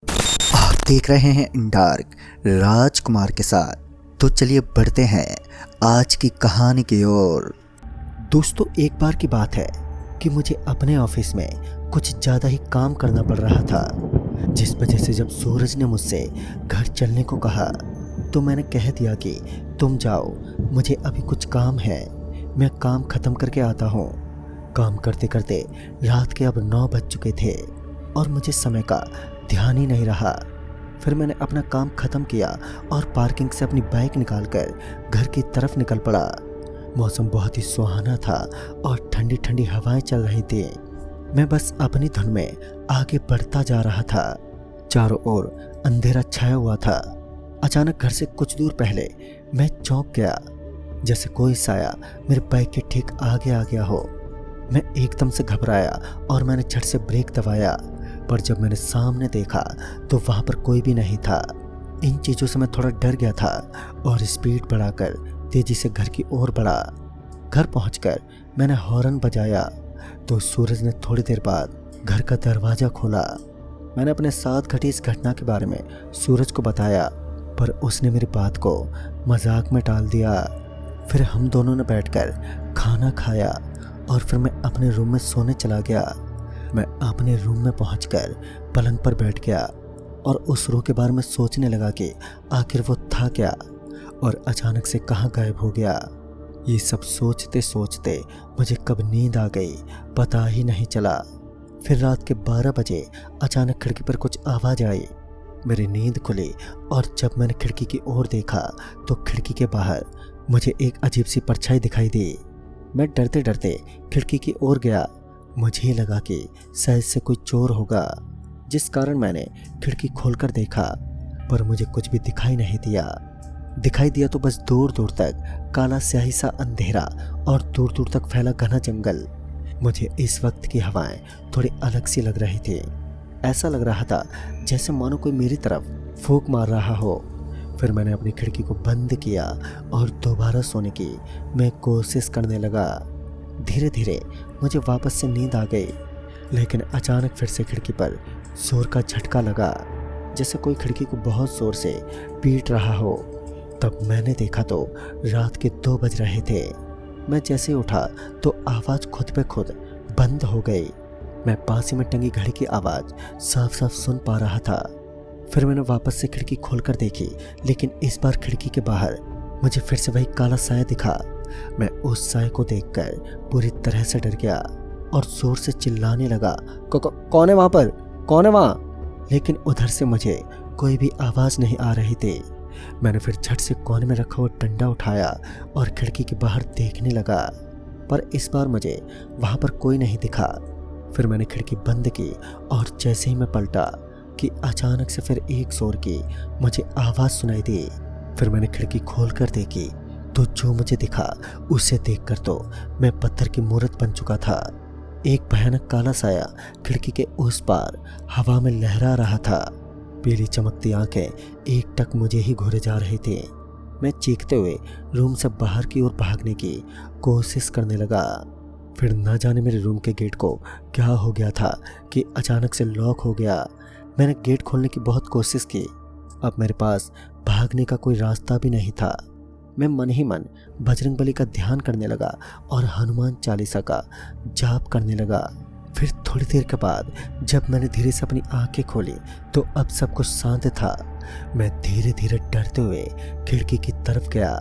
आप देख रहे हैं इन डार्क राजकुमार के साथ। तो चलिए बढ़ते हैं आज की कहानी की ओर। दोस्तों, एक बार की बात है कि मुझे अपने ऑफिस में कुछ ज़्यादा ही काम करना पड़ रहा था, जिस वजह से जब सूरज ने मुझसे घर चलने को कहा तो मैंने कह दिया कि तुम जाओ, मुझे अभी कुछ काम है, मैं काम ख़त्म करके आता हूँ। काम करते करते रात के अब 9 बज चुके थे और मुझे समय का ध्यान ही नहीं रहा। फिर मैंने अपना काम ख़त्म किया और पार्किंग से अपनी बाइक निकालकर घर की तरफ निकल पड़ा। मौसम बहुत ही सुहाना था और ठंडी ठंडी हवाएं चल रही थी। मैं बस अपनी धुन में आगे बढ़ता जा रहा था। चारों ओर अंधेरा छाया हुआ था। अचानक घर से कुछ दूर पहले मैं चौंक गया, जैसे कोई साया मेरे बाइक के ठीक आगे आ गया हो। मैं एकदम से घबराया और मैंने झट से ब्रेक दबाया, पर जब मैंने सामने देखा तो वहाँ पर कोई भी नहीं था। इन चीज़ों से मैं थोड़ा डर गया था और स्पीड बढ़ाकर तेज़ी से घर की ओर बढ़ा। घर पहुंचकर मैंने हॉर्न बजाया तो सूरज ने थोड़ी देर बाद घर का दरवाज़ा खोला। मैंने अपने साथ घटी इस घटना के बारे में सूरज को बताया, पर उसने मेरी बात को मजाक में टाल दिया। फिर हम दोनों ने बैठकर खाना खाया और फिर मैं अपने रूम में सोने चला गया। मैं अपने रूम में पहुंचकर पलंग पर बैठ गया और उस रूह के बारे में सोचने लगा कि आखिर वो था क्या और अचानक से कहाँ गायब हो गया। ये सब सोचते सोचते मुझे कब नींद आ गई पता ही नहीं चला। फिर रात के 12 बजे अचानक खिड़की पर कुछ आवाज़ आई। मेरी नींद खुली और जब मैंने खिड़की की ओर देखा तो खिड़की के बाहर मुझे एक अजीब सी परछाई दिखाई दी। मैं डरते डरते खिड़की की ओर गया। मुझे लगा कि शायद से कोई चोर होगा, जिस कारण मैंने खिड़की खोलकर देखा, पर मुझे कुछ भी दिखाई नहीं दिया। दिखाई दिया तो बस दूर दूर तक काला स्याही सा अंधेरा और दूर दूर तक फैला घना जंगल। मुझे इस वक्त की हवाएं थोड़ी अलग सी लग रही थी। ऐसा लग रहा था जैसे मानो कोई मेरी तरफ फूंक मार रहा हो। फिर मैंने अपनी खिड़की को बंद किया और दोबारा सोने की मैं कोशिश करने लगा। धीरे धीरे मुझे वापस से नींद आ गई, लेकिन अचानक फिर से खिड़की पर जोर का झटका लगा, जैसे कोई खिड़की को बहुत जोर से पीट रहा हो। तब मैंने देखा तो रात के 2 बज रहे थे। मैं जैसे उठा तो आवाज़ खुद पे खुद बंद हो गई। मैं पास ही में टंगी घड़ी की आवाज़ साफ साफ सुन पा रहा था। फिर मैंने वापस से खिड़की खोलकर देखी, लेकिन इस बार खिड़की के बाहर मुझे फिर से वही काला साया दिखा। मैं उस साए को देखकर पूरी तरह से डर गया और जोर से चिल्लाने लगा, कौन है वहाँ पर, कौन है वहाँ? लेकिन उधर से मुझे कोई भी आवाज़ नहीं आ रही थी। मैंने फिर झट से कोने में रखा हुआ डंडा उठाया और खिड़की के बाहर देखने लगा, पर इस बार मुझे वहाँ पर कोई नहीं दिखा। फिर मैंने खिड़की बंद की और जैसे ही मैं पलटा कि अचानक से फिर एक जोर की मुझे आवाज़ सुनाई दी। फिर मैंने खिड़की खोलकर देखी तो जो मुझे दिखा उसे देखकर तो मैं पत्थर की मूर्त बन चुका था। एक भयानक काला साया खिड़की के उस पार हवा में लहरा रहा था। पीली चमकती आंखें एकटक मुझे ही घूरे जा रही थी। मैं चीखते हुए रूम से बाहर की ओर भागने की कोशिश करने लगा। फिर न जाने मेरे रूम के गेट को क्या हो गया था कि अचानक से लॉक हो गया। मैंने गेट खोलने की बहुत कोशिश की। अब मेरे पास भागने का कोई रास्ता भी नहीं था। मैं मन ही मन बजरंगबली का ध्यान करने लगा और हनुमान चालीसा का जाप करने लगा। फिर थोड़ी देर के बाद जब मैंने धीरे से अपनी आंखें खोली तो अब सब कुछ शांत था। मैं धीरे धीरे डरते हुए खिड़की की तरफ गया।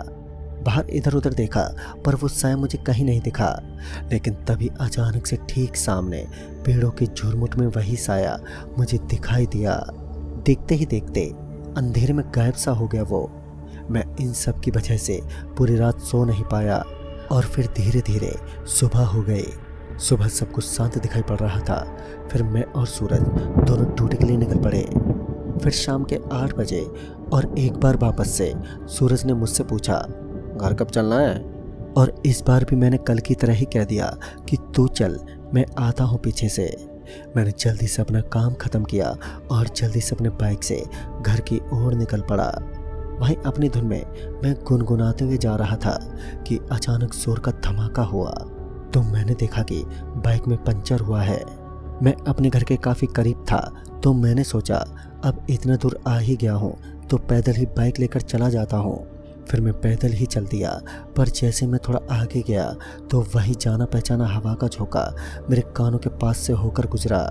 बाहर इधर उधर देखा, पर वो साया मुझे कहीं नहीं दिखा। लेकिन तभी अचानक से ठीक सामने पेड़ों के झुरमुट में वही साया मुझे दिखाई दिया। देखते ही देखते अंधेरे में गायब सा हो गया वो। मैं इन सब की वजह से पूरी रात सो नहीं पाया और फिर धीरे धीरे सुबह हो गई। सुबह सब कुछ शांत दिखाई पड़ रहा था। फिर मैं और सूरज दोनों ड्यूटी के लिए निकल पड़े। फिर शाम के 8 बजे और एक बार वापस से सूरज ने मुझसे पूछा, घर कब चलना है? और इस बार भी मैंने कल की तरह ही कह दिया कि तू चल, मैं आता हूँ पीछे से। मैंने जल्दी से अपना काम ख़त्म किया और जल्दी से अपने बाइक से घर की ओर निकल पड़ा। वहीं अपनी धुन में मैं गुनगुनाते हुए जा रहा था कि अचानक जोर का धमाका हुआ तो मैंने देखा कि बाइक में पंचर हुआ है। मैं अपने घर के काफ़ी करीब था तो मैंने सोचा अब इतना दूर आ ही गया हूँ तो पैदल ही बाइक लेकर चला जाता हूँ। फिर मैं पैदल ही चल दिया, पर जैसे मैं थोड़ा आगे गया तो वही जाना पहचाना हवा का झोंका मेरे कानों के पास से होकर गुजरा।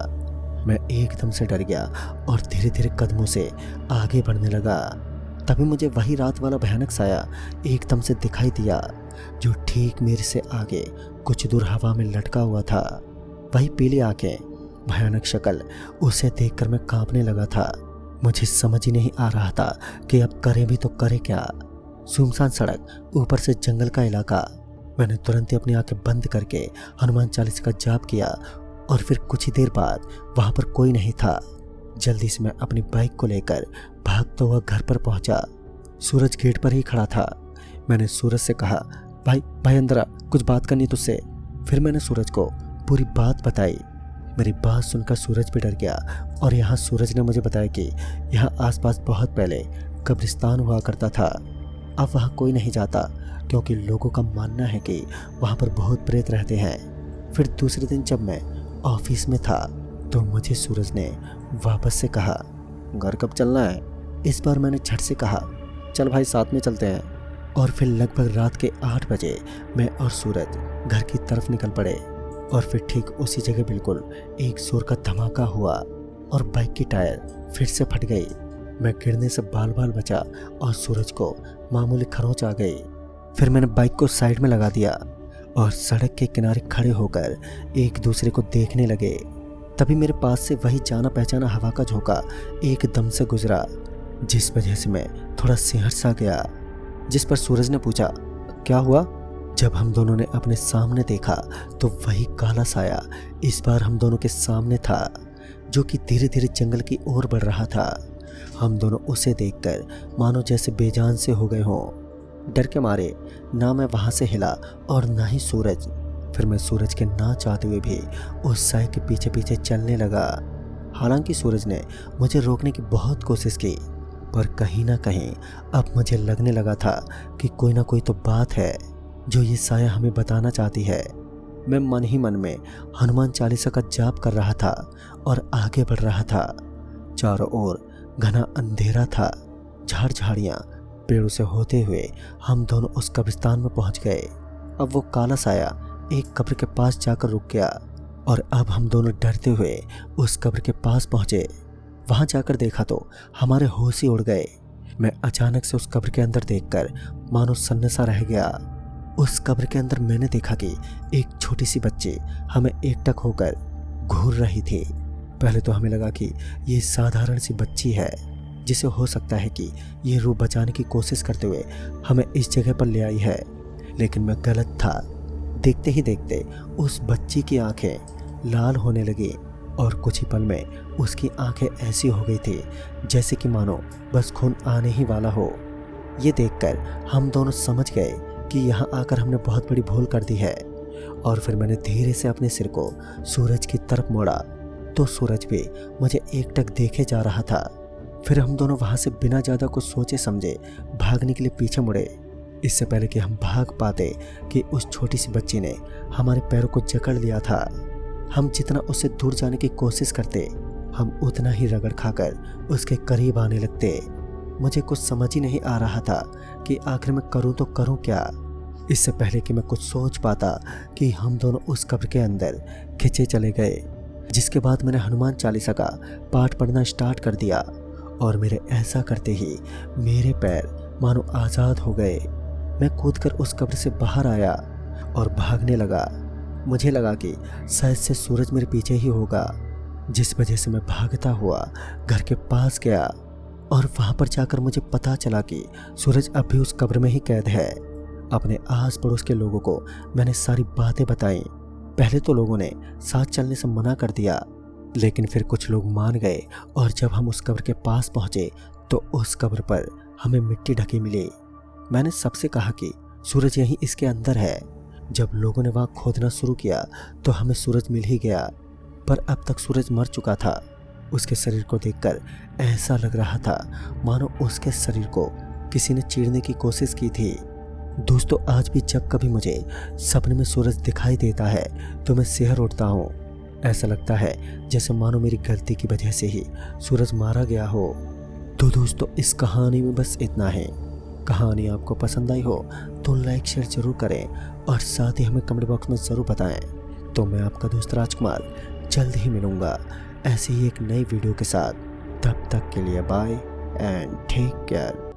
मैं एकदम से डर गया और धीरे धीरे कदमों से आगे बढ़ने लगा। तभी मुझे वही रात वाला भयानक साया एकदम से दिखाई दिया जो ठीक मेरे से आगे कुछ दूर हवा में लटका हुआ था। वही पीली आंखें, भयानक शक्ल, उसे देखकर मैं कांपने लगा था। मुझे समझ ही नहीं आ रहा था कि अब करें भी तो करें क्या। सुनसान सड़क, ऊपर से जंगल का इलाका। मैंने तुरंत ही अपनी आंखें बंद करके हनुमान चालीसा का जाप किया और फिर कुछ ही देर बाद वहां पर कोई नहीं था। जल्दी से मैं अपनी बाइक को लेकर भागता हुआ घर पर पहुंचा। सूरज गेट पर ही खड़ा था। मैंने सूरज से कहा, भाई अंदर आ, कुछ बात करनी तुझसे। फिर मैंने सूरज को पूरी बात बताई। मेरी बात सुनकर सूरज भी डर गया और यहाँ सूरज ने मुझे बताया कि यहाँ आसपास बहुत पहले कब्रिस्तान हुआ करता था। अब वहाँ कोई नहीं जाता क्योंकि लोगों का मानना है कि वहाँ पर बहुत प्रेत रहते हैं। फिर दूसरे दिन जब मैं ऑफिस में था तो मुझे सूरज ने वापस से कहा, घर कब चलना है? इस बार मैंने झट से कहा, चल भाई साथ में चलते हैं। और फिर लगभग रात के 8 बजे मैं और सूरज घर की तरफ निकल पड़े। और फिर ठीक उसी जगह बिल्कुल एक जोर का धमाका हुआ और बाइक की टायर फिर से फट गई। मैं गिरने से बाल बाल बचा और सूरज को मामूली खरोंच आ गई। फिर मैंने बाइक को साइड में लगा दिया और सड़क के किनारे खड़े होकर एक दूसरे को देखने लगे। तभी मेरे पास से वही जाना पहचाना हवा का झोंका एकदम से गुजरा, जिस वजह से मैं थोड़ा सिहर सा गया। जिस पर सूरज ने पूछा, क्या हुआ? जब हम दोनों ने अपने सामने देखा तो वही काला साया इस बार हम दोनों के सामने था, जो कि धीरे धीरे जंगल की ओर बढ़ रहा था। हम दोनों उसे देखकर मानो जैसे बेजान से हो गए हों। डर के मारे ना मैं वहां से हिला और ना ही सूरज। फिर मैं सूरज के ना चाहते हुए भी उस साए के पीछे पीछे चलने लगा। हालांकि सूरज ने मुझे रोकने की बहुत कोशिश की, पर कहीं ना कहीं अब मुझे लगने लगा था कि कोई ना कोई तो बात है जो ये साया हमें बताना चाहती है। मैं मन ही मन में हनुमान चालीसा का जाप कर रहा था और आगे बढ़ रहा था। चारों ओर घना अंधेरा था। झाड़ झाड़ियाँ पेड़ों से होते हुए हम दोनों उस कब्रिस्तान में पहुंच गए। अब वो काला साया एक कब्र के पास जाकर रुक गया और अब हम दोनों डरते हुए उस कब्र के पास पहुंचे। वहां जाकर देखा तो हमारे होश ही उड़ गए। मैं अचानक से उस कब्र के अंदर देखकर मानो सन्नासा रह गया। उस कब्र के अंदर मैंने देखा कि एक छोटी सी बच्ची हमें एकटक होकर घूर रही थी। पहले तो हमें लगा कि ये साधारण सी बच्ची है, जिसे हो सकता है कि ये रूह बचाने की कोशिश करते हुए हमें इस जगह पर ले आई है, लेकिन मैं गलत था। देखते ही देखते उस बच्ची की आंखें लाल होने लगी और कुछ ही पल में उसकी आंखें ऐसी हो गई थी जैसे कि मानो बस खून आने ही वाला हो। ये देखकर हम दोनों समझ गए कि यहाँ आकर हमने बहुत बड़ी भूल कर दी है। और फिर मैंने धीरे से अपने सिर को सूरज की तरफ मोड़ा तो सूरज भी मुझे एकटक देखे जा रहा था। फिर हम दोनों वहाँ से बिना ज़्यादा कुछ सोचे समझे भागने के लिए पीछे मुड़े। इससे पहले कि हम भाग पाते कि उस छोटी सी बच्ची ने हमारे पैरों को जकड़ लिया था। हम जितना उससे दूर जाने की कोशिश करते, हम उतना ही रगड़ खाकर उसके करीब आने लगते। मुझे कुछ समझ ही नहीं आ रहा था कि आखिर मैं करूं तो करूं क्या। इससे पहले कि मैं कुछ सोच पाता कि हम दोनों उस कब्र के अंदर खिंचे चले गए, जिसके बाद मैंने हनुमान चालीसा का पाठ पढ़ना स्टार्ट कर दिया और मेरे ऐसा करते ही मेरे पैर मानो आज़ाद हो गए। मैं कूदकर उस कब्र से बाहर आया और भागने लगा। मुझे लगा कि शायद से सूरज मेरे पीछे ही होगा, जिस वजह से मैं भागता हुआ घर के पास गया और वहां पर जाकर मुझे पता चला कि सूरज अब भी उस कब्र में ही कैद है। अपने आस पड़ोस के लोगों को मैंने सारी बातें बताई। पहले तो लोगों ने साथ चलने से मना कर दिया, लेकिन फिर कुछ लोग मान गए और जब हम उस कब्र के पास पहुंचे तो उस कब्र पर हमें मिट्टी ढकी मिली। मैंने सबसे कहा कि सूरज यहीं इसके अंदर है। जब लोगों ने वहां खोदना शुरू किया तो हमें सूरज मिल ही गया, पर अब तक सूरज मर चुका था। उसके शरीर को देखकर ऐसा लग रहा था मानो उसके शरीर को किसी ने चीरने की कोशिश की थी। दोस्तों, आज भी जब कभी मुझे सपने में सूरज दिखाई देता है तो मैं सिहर उठता हूँ। ऐसा लगता है जैसे मानो मेरी गलती की वजह से ही सूरज मारा गया हो। तो दोस्तों इस कहानी में बस इतना है। कहानी आपको पसंद आई हो तो लाइक शेयर जरूर करें और साथ ही हमें कमेंट बॉक्स में ज़रूर बताएं। तो मैं आपका दोस्त राजकुमार जल्द ही मिलूँगा ऐसे ही एक नई वीडियो के साथ। तब तक के लिए बाय एंड टेक केयर।